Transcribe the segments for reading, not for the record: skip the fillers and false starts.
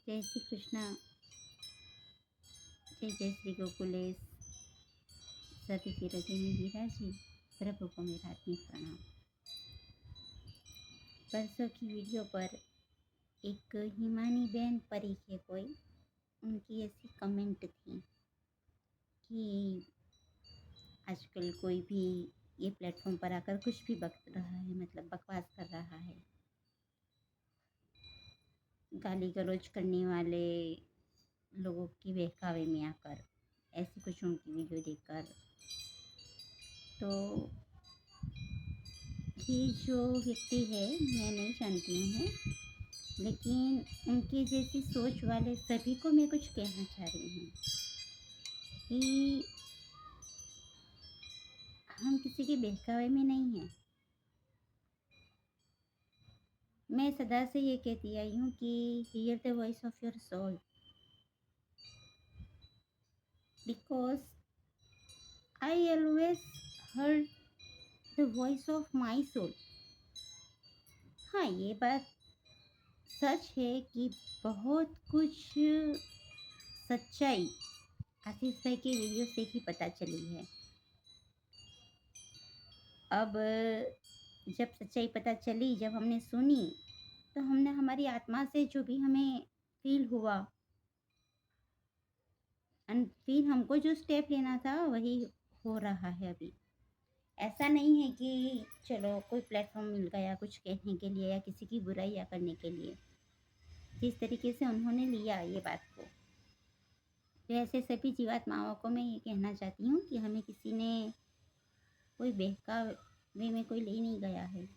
जय श्री कृष्णा। जय जय श्री गोकुलेश। सभी के हृदय में विराजी प्रभु को मेरा आत्मिक प्रणाम। परसों की वीडियो पर एक हिमानी बहन परी है कोई, उनकी ऐसी कमेंट थी कि आजकल कोई भी ये प्लेटफॉर्म पर आकर कुछ भी बक रहा है, मतलब बकवास कर रहा है। गाली गलौज करने वाले लोगों की बहकावे में आकर ऐसी कुछ उनकी वीडियो देखकर, तो ये जो व्यक्ति है मैं नहीं जानती हूँ, लेकिन उनकी जैसी सोच वाले सभी को मैं कुछ कहना चाह रही हूँ कि हम किसी के बहकावे में नहीं हैं। मैं सदा से ये कहती आई हूँ कि hear the voice of your soul, because I always heard the voice of my soul. हाँ, ये बात सच है कि बहुत कुछ सच्चाई आशीष भाई की वीडियो से ही पता चली है। अब जब सच्चाई पता चली, जब हमने सुनी, तो हमने हमारी आत्मा से जो भी हमें फील हुआ, एंड फिर हमको जो स्टेप लेना था वही हो रहा है अभी। ऐसा नहीं है कि चलो कोई प्लेटफॉर्म मिल गया कुछ कहने के लिए या किसी की बुराइयाँ करने के लिए। जिस तरीके से उन्होंने लिया ये बात को, तो ऐसे सभी जीवात्माओं को मैं ये कहना चाहती हूँ कि हमें किसी ने कोई बहकावे में कोई ले नहीं गया है।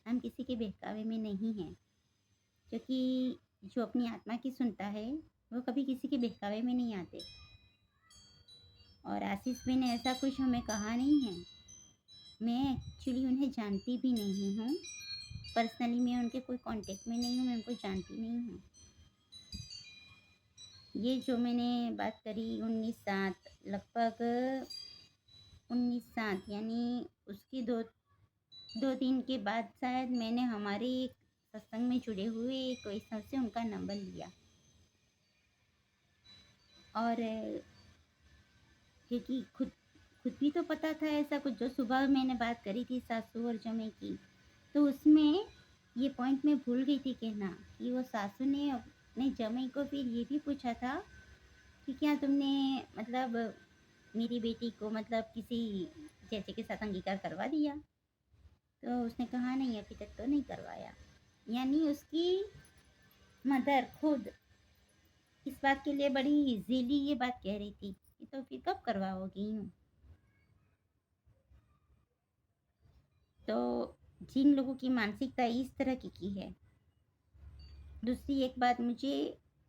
हम किसी के बहकावे में नहीं हैं, क्योंकि जो अपनी आत्मा की सुनता है वो कभी किसी के बहकावे में नहीं आते। और आशीष भाई ने ऐसा कुछ हमें कहा नहीं है। मैं एक्चुअली उन्हें जानती भी नहीं हूँ, पर्सनली मैं उनके कोई कांटेक्ट में नहीं हूँ, मैं उनको जानती नहीं हूँ। ये जो मैंने बात करी 19/7, लगभग 19/7 यानी उसकी दो दिन के बाद शायद मैंने हमारे एक सत्संग में जुड़े हुए एक वैष्णव से उनका नंबर लिया। और क्योंकि खुद भी तो पता था ऐसा कुछ, जो सुबह मैंने बात करी थी सासू और जमे की, तो उसमें ये पॉइंट मैं भूल गई थी कहना कि वो सासू ने अपने जमे को फिर ये भी पूछा था कि क्या तुमने मतलब मेरी बेटी को मतलब किसी जैसे के साथ अंगीकार करवा दिया। तो उसने कहा नहीं, अभी तक तो नहीं करवाया। यानी उसकी मदर खुद इस बात के लिए बड़ी इजीली ये बात कह रही थी कि तो फिर कब करवाओगी यूँ। तो जिन लोगों की मानसिकता इस तरह की है। दूसरी एक बात मुझे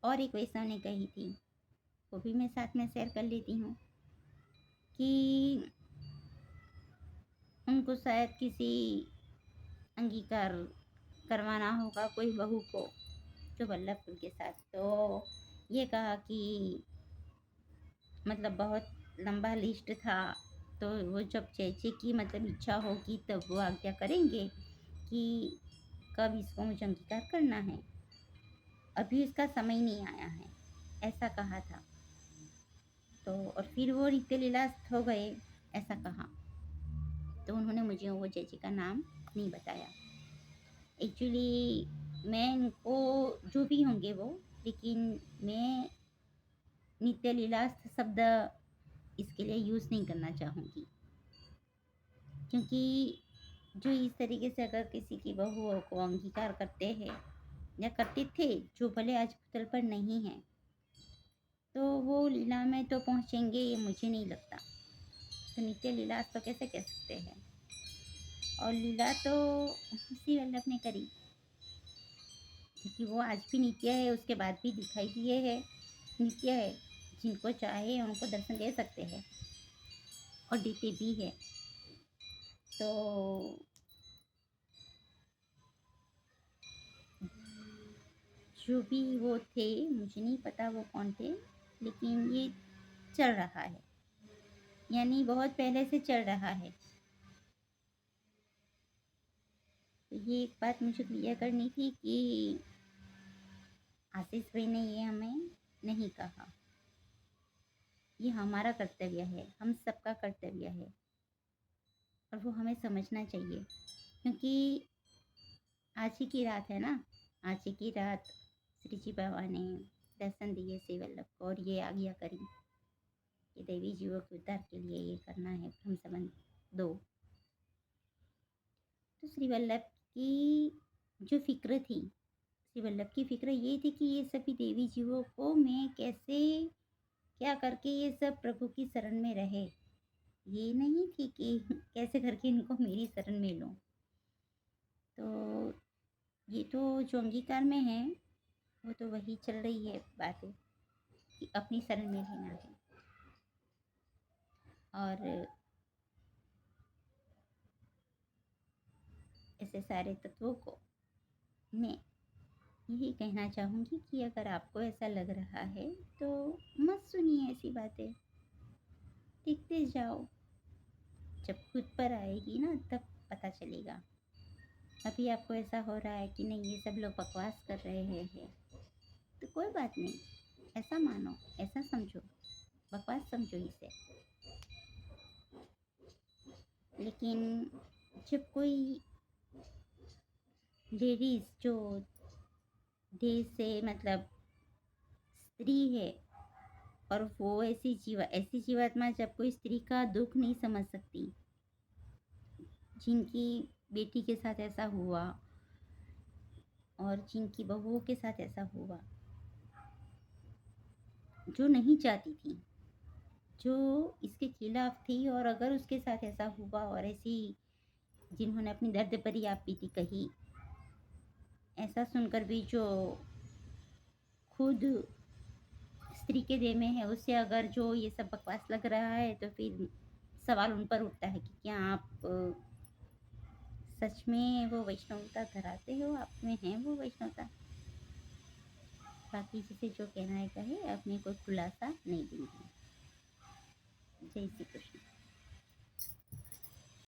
और एक वैष्णव ने कही थी, वो भी मैं साथ में शेयर कर लेती हूँ कि उनको शायद किसी अंगीकार करवाना होगा कोई बहू को, जो वल्लभपुर के साथ। तो ये कहा कि मतलब बहुत लंबा लिस्ट था, तो वो जब चेचे की मतलब इच्छा होगी तब वो आज्ञा करेंगे कि कब इसको मुझे अंगीकार करना है, अभी इसका समय नहीं आया है, ऐसा कहा था। तो और फिर वो रीते लीलास्त हो गए, ऐसा कहा। तो उन्होंने मुझे वो चेचे का नाम नहीं बताया। एक्चुअली मैं इनको जो भी होंगे वो, लेकिन मैं नित्य लीलास्त शब्द इसके लिए यूज़ नहीं करना चाहूँगी, क्योंकि जो इस तरीके से अगर किसी की बहुओं को अंगीकार करते हैं या करते थे, जो भले आज पटल पर नहीं है, तो वो लीला में तो पहुँचेंगे ये मुझे नहीं लगता। तो नित्य लीला तो कैसे कह सकते हैं। और लीला तो उसी वल्लभ ने करी, क्योंकि वो आज भी नित्य है, उसके बाद भी दिखाई दिए है, नित्य है। जिनको चाहे उनको दर्शन दे सकते हैं और देते भी है। तो जो भी वो थे, मुझे नहीं पता वो कौन थे, लेकिन ये चल रहा है, यानी बहुत पहले से चल रहा है। तो ये एक बात मुझे क्लियर करनी थी कि आशीष भाई ने ये हमें नहीं कहा। ये हमारा कर्तव्य है, हम सबका कर्तव्य है और वो हमें समझना चाहिए, क्योंकि आज ही की रात है ना। आज ही की रात श्री जी बाबा ने दर्शन दिए श्री वल्लभ को और ये आज्ञा करी कि देवी जीवों के उद्धार के लिए ये करना है, भ्रम संबंध 2। तो श्री वल्लभ की जो फिक्र थी, श्री वल्लभ की फिक्र ये थी कि ये सभी देवी जीवों को मैं कैसे क्या करके ये सब प्रभु की शरण में रहे। ये नहीं थी कि कैसे करके इनको मेरी शरण में लूँ। तो ये तो जो अंगीकार में है वो तो वही चल रही है बातें कि अपनी शरण में लेना है। और ऐसे सारे तत्वों को मैं यही कहना चाहूँगी कि अगर आपको ऐसा लग रहा है तो मत सुनिए ऐसी बातें, देखते जाओ। जब खुद पर आएगी ना तब पता चलेगा। अभी आपको ऐसा हो रहा है कि नहीं ये सब लोग बकवास कर रहे हैं, तो कोई बात नहीं, ऐसा मानो, ऐसा समझो, बकवास समझो इसे। लेकिन जब कोई लेडीज़ जो देश से मतलब स्त्री है और वो ऐसी जीवात्मा जब कोई स्त्री का दुख नहीं समझ सकती, जिनकी बेटी के साथ ऐसा हुआ और जिनकी बहुओं के साथ ऐसा हुआ, जो नहीं चाहती थी, जो इसके खिलाफ थी, और अगर उसके साथ ऐसा हुआ और ऐसी जिन्होंने अपनी दर्द भरी आप बीती कही, ऐसा सुनकर भी जो खुद स्त्री के देह में है उससे अगर जो ये सब बकवास लग रहा है, तो फिर सवाल उन पर उठता है कि क्या आप सच में वो वैष्णवता धराते हो, आप में है वो वैष्णवता। बाकी जिसे जो कहना है कहे, अपने कोई खुलासा नहीं देंगे। जय श्री कृष्ण।